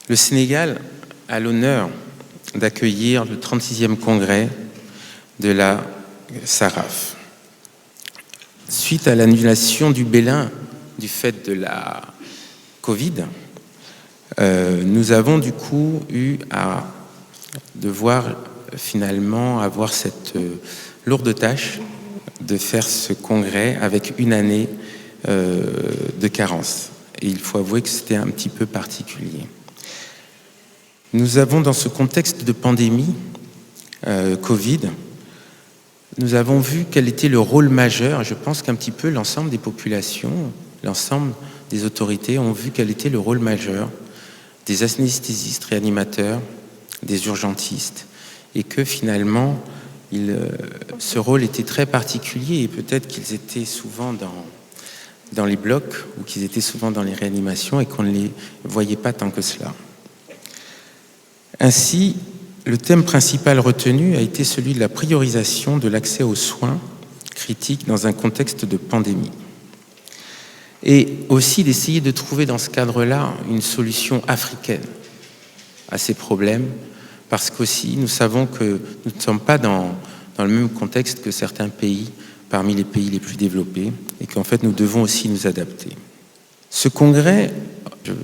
Le Sénégal a l'honneur d'accueillir le 36e congrès de la SARAF. Suite à l'annulation du Bélin du fait de la Covid, nous avons du coup eu à devoir finalement avoir cette lourde tâche de faire ce congrès avec une année de carence. Et il faut avouer que c'était un petit peu particulier. Nous avons, dans ce contexte de pandémie Covid, nous avons vu quel était le rôle majeur. Je pense qu'un petit peu l'ensemble des populations, l'ensemble des autorités ont vu quel était le rôle majeur des anesthésistes, réanimateurs, des urgentistes, et que finalement, ce rôle était très particulier, et peut-être qu'ils étaient souvent dans les blocs, ou qu'ils étaient souvent dans les réanimations, et qu'on ne les voyait pas tant que cela. Ainsi, le thème principal retenu a été celui de la priorisation de l'accès aux soins critiques dans un contexte de pandémie. Et aussi d'essayer de trouver dans ce cadre-là une solution africaine à ces problèmes, parce qu'aussi nous savons que nous ne sommes pas dans le même contexte que certains pays parmi les pays les plus développés, et qu'en fait nous devons aussi nous adapter. Ce congrès, le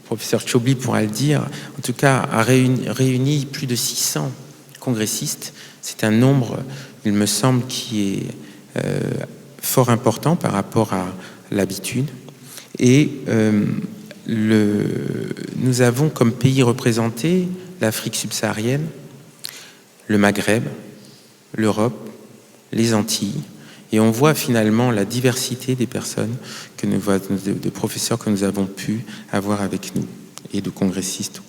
professeur Tchobli pourra le dire, en tout cas a réuni plus de 600 congressistes. C'est un nombre, il me semble, qui est fort important par rapport à l'habitude. Et nous avons comme pays représentés l'Afrique subsaharienne, le Maghreb, l'Europe, les Antilles, et on voit finalement la diversité des personnes, de professeurs que nous avons pu avoir avec nous, et de congressistes.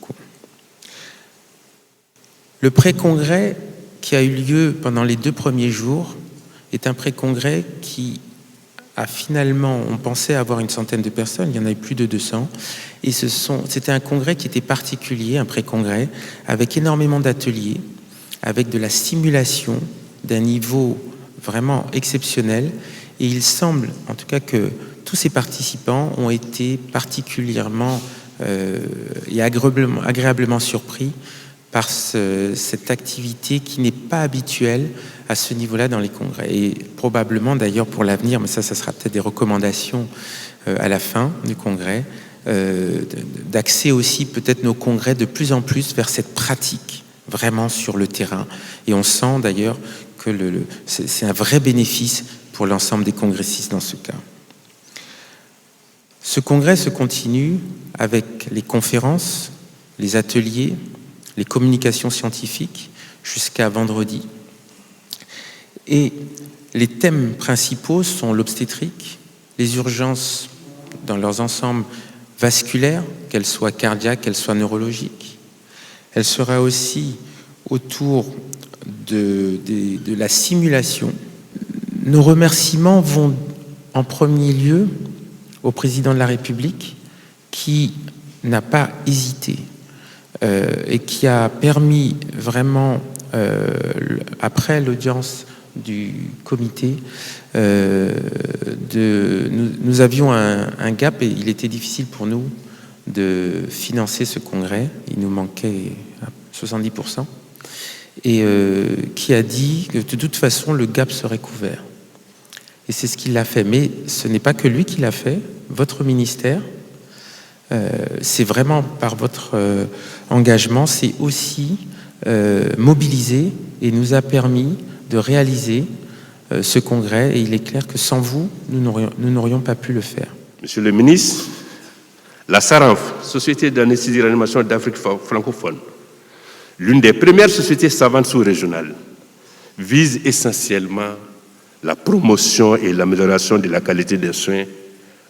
Le pré-congrès qui a eu lieu pendant les 2 premiers jours est un pré-congrès qui a finalement, on pensait avoir une centaine de personnes, il y en avait plus de 200, et c'était un congrès qui était particulier, un pré-congrès, avec énormément d'ateliers, avec de la simulation d'un niveau vraiment exceptionnel, et il semble en tout cas que tous ces participants ont été particulièrement et agréablement surpris par cette activité qui n'est pas habituelle à ce niveau-là dans les congrès. Et probablement d'ailleurs pour l'avenir, mais ça sera peut-être des recommandations à la fin du congrès, d'axer aussi peut-être nos congrès de plus en plus vers cette pratique vraiment sur le terrain. Et on sent d'ailleurs que c'est un vrai bénéfice pour l'ensemble des congressistes dans ce cas. Ce congrès se continue avec les conférences, les ateliers, les communications scientifiques jusqu'à vendredi. Et les thèmes principaux sont l'obstétrique, les urgences dans leurs ensembles vasculaires, qu'elles soient cardiaques, qu'elles soient neurologiques. Elle sera aussi autour de la simulation. Nos remerciements vont en premier lieu au président de la République qui n'a pas hésité et qui a permis vraiment, après l'audience du comité, nous avions un gap et il était difficile pour nous de financer ce congrès. Il nous manquait 70%. Et qui a dit que de toute façon le gap serait couvert. Et c'est ce qu'il a fait. Mais ce n'est pas que lui qui l'a fait, votre ministère, c'est vraiment par votre engagement, c'est aussi mobilisé et nous a permis de réaliser ce congrès. Et il est clair que sans vous, nous n'aurions pas pu le faire. Monsieur le ministre, la SARAF, Société d'anesthésie et réanimation d'Afrique francophone, l'une des premières sociétés savantes sous-régionales, vise essentiellement la promotion et l'amélioration de la qualité des soins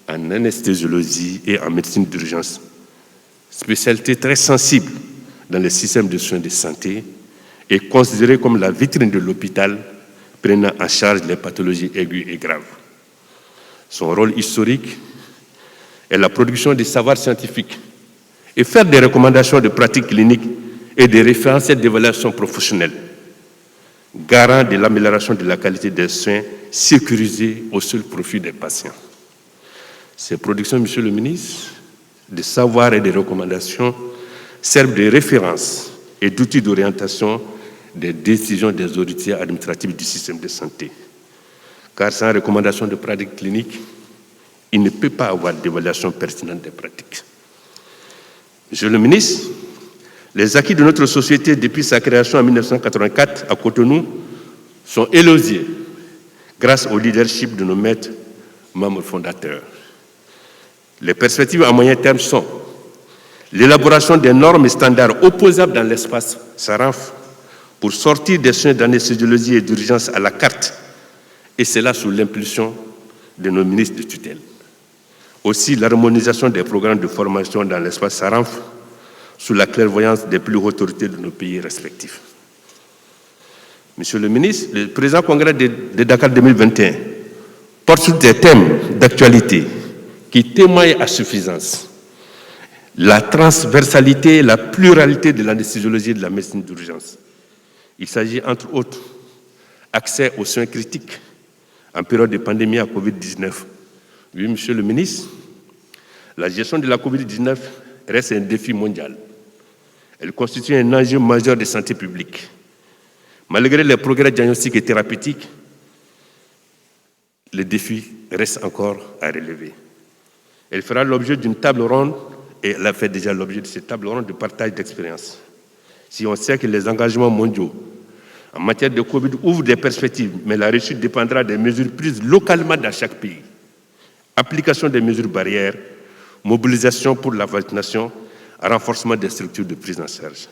en anesthésiologie et en médecine d'urgence, spécialité très sensible dans les systèmes de soins de santé et considérée comme la vitrine de l'hôpital prenant en charge les pathologies aiguës et graves. Son rôle historique est la production des savoirs scientifiques et faire des recommandations de pratiques cliniques et des référentiels d'évaluation professionnelle, garant de l'amélioration de la qualité des soins sécurisés au seul profit des patients. Ces productions, Monsieur le ministre, de savoirs et de recommandations servent de référence et d'outils d'orientation des décisions des autorités administratives du système de santé. Car sans recommandation de pratique clinique, il ne peut pas avoir d'évaluation pertinente des pratiques. Monsieur le ministre, les acquis de notre société depuis sa création en 1984 à Cotonou sont élogieux grâce au leadership de nos maîtres membres fondateurs. Les perspectives à moyen terme sont l'élaboration des normes et standards opposables dans l'espace SARAF pour sortir des soins d'anesthésiologie et d'urgence à la carte, et cela sous l'impulsion de nos ministres de tutelle. Aussi, l'harmonisation des programmes de formation dans l'espace SARAF sous la clairvoyance des plus hautes autorités de nos pays respectifs. Monsieur le ministre, le présent congrès de Dakar 2021 porte sur des thèmes d'actualité qui témoignent à suffisance la transversalité et la pluralité de l'anesthésiologie et de la médecine d'urgence. Il s'agit, entre autres, accès aux soins critiques en période de pandémie à Covid-19. Oui, monsieur le ministre, la gestion de la Covid-19 reste un défi mondial. Elle constitue un enjeu majeur de santé publique. Malgré les progrès diagnostiques et thérapeutiques, le défi reste encore à relever. Elle fera l'objet d'une table ronde, et elle a fait déjà l'objet de cette table ronde de partage d'expérience. Si on sait que les engagements mondiaux en matière de Covid ouvrent des perspectives, mais la réussite dépendra des mesures prises localement dans chaque pays. Application des mesures barrières, mobilisation pour la vaccination, renforcement des structures de prise en charge.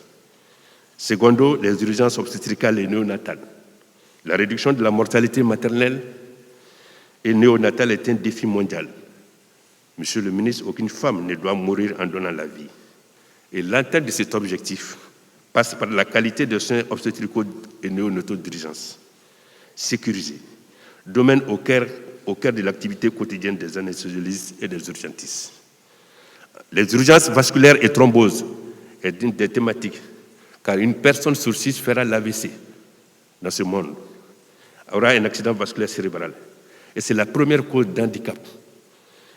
Secondo, les urgences obstétricales et néonatales. La réduction de la mortalité maternelle et néonatale est un défi mondial. Monsieur le ministre, aucune femme ne doit mourir en donnant la vie. Et l'atteinte de cet objectif passe par la qualité des soins obstétricaux et néonataux d'urgence. Sécurisés, domaine au cœur de l'activité quotidienne des anesthésiologistes et des urgentistes. Les urgences vasculaires et thromboses est une des thématiques, car une personne sur 6 fera l'AVC dans ce monde, aura un accident vasculaire cérébral. Et c'est la première cause d'handicap.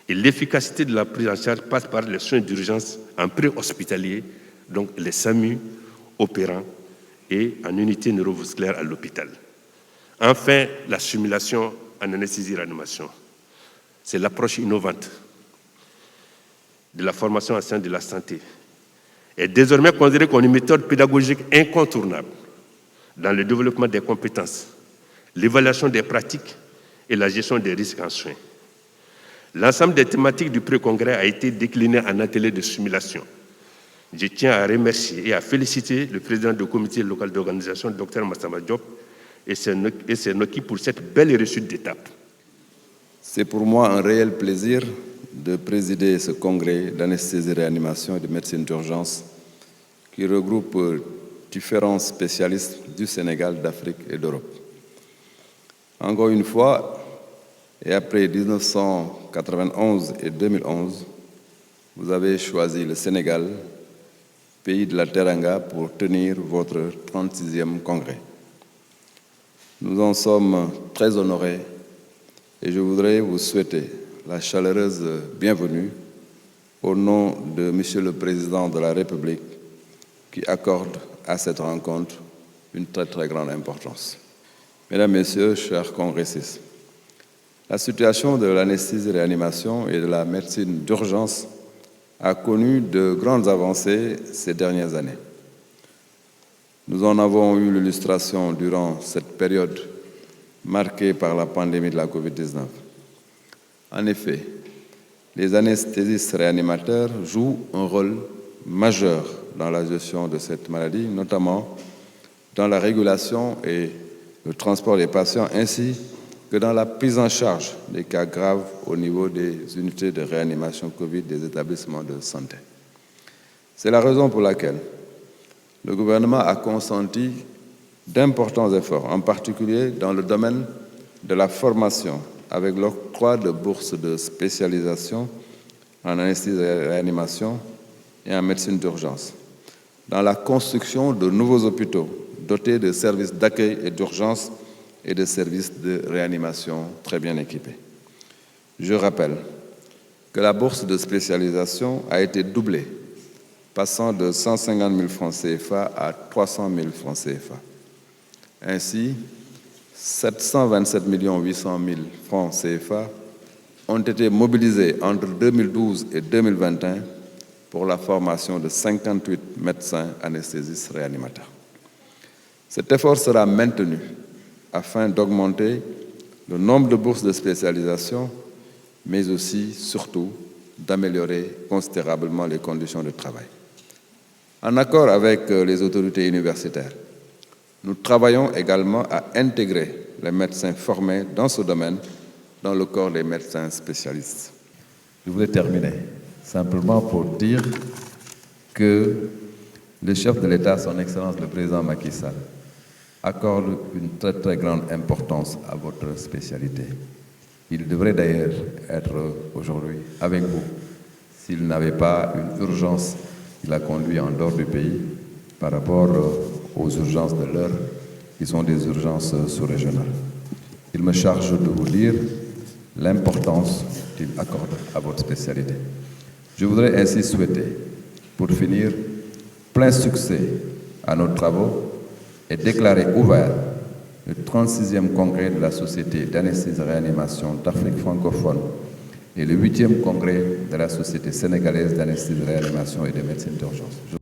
Et l'efficacité de la prise en charge passe par les soins d'urgence en pré-hospitalier, donc les SAMU opérants et en unité neurovasculaire à l'hôpital. Enfin, la simulation en anesthésie-réanimation. C'est l'approche innovante de la formation en sciences de la santé. Est désormais considérée comme une méthode pédagogique incontournable dans le développement des compétences, l'évaluation des pratiques et la gestion des risques en soins. L'ensemble des thématiques du pré-congrès a été décliné en atelier de simulation. Je tiens à remercier et à féliciter le président du comité local d'organisation, Dr Massamba Diop, et son équipe pour cette belle réussite d'étape. C'est pour moi un réel plaisir de présider ce congrès d'anesthésie-réanimation et de médecine d'urgence qui regroupe différents spécialistes du Sénégal, d'Afrique et d'Europe. Encore une fois, et après 1991 et 2011, vous avez choisi le Sénégal, pays de la Teranga, pour tenir votre 36e congrès. Nous en sommes très honorés et je voudrais vous souhaiter la chaleureuse bienvenue au nom de Monsieur le Président de la République qui accorde à cette rencontre une très très grande importance. Mesdames, Messieurs, chers congressistes, la situation de l'anesthésie-réanimation et de la médecine d'urgence a connu de grandes avancées ces dernières années. Nous en avons eu l'illustration durant cette période marquée par la pandémie de la Covid-19. En effet, les anesthésistes réanimateurs jouent un rôle majeur dans la gestion de cette maladie, notamment dans la régulation et le transport des patients, ainsi que dans la prise en charge des cas graves au niveau des unités de réanimation Covid des établissements de santé. C'est la raison pour laquelle le gouvernement a consenti d'importants efforts, en particulier dans le domaine de la formation, avec l'octroi de bourses de spécialisation en anesthésie-réanimation et en médecine d'urgence, dans la construction de nouveaux hôpitaux dotés de services d'accueil et d'urgence et de services de réanimation très bien équipés. Je rappelle que la bourse de spécialisation a été doublée passant de 150 000 francs CFA à 300 000 francs CFA. Ainsi, 727 800 000 francs CFA ont été mobilisés entre 2012 et 2021 pour la formation de 58 médecins anesthésistes réanimateurs. Cet effort sera maintenu afin d'augmenter le nombre de bourses de spécialisation, mais aussi, surtout, d'améliorer considérablement les conditions de travail. En accord avec les autorités universitaires, nous travaillons également à intégrer les médecins formés dans ce domaine dans le corps des médecins spécialistes. Je voulais terminer simplement pour dire que le chef de l'État, son Excellence le Président Macky Sall, accorde une très très grande importance à votre spécialité. Il devrait d'ailleurs être aujourd'hui avec vous s'il n'avait pas une urgence qui l'a conduit en dehors du pays par rapport aux urgences de l'heure, qui sont des urgences sous-régionales. Il me charge de vous dire l'importance qu'il accorde à votre spécialité. Je voudrais ainsi souhaiter, pour finir, plein succès à nos travaux et déclarer ouvert le 36e congrès de la Société d'anesthésie-réanimation d'Afrique francophone et le 8e congrès de la Société sénégalaise d'anesthésie-réanimation et de médecine d'urgence.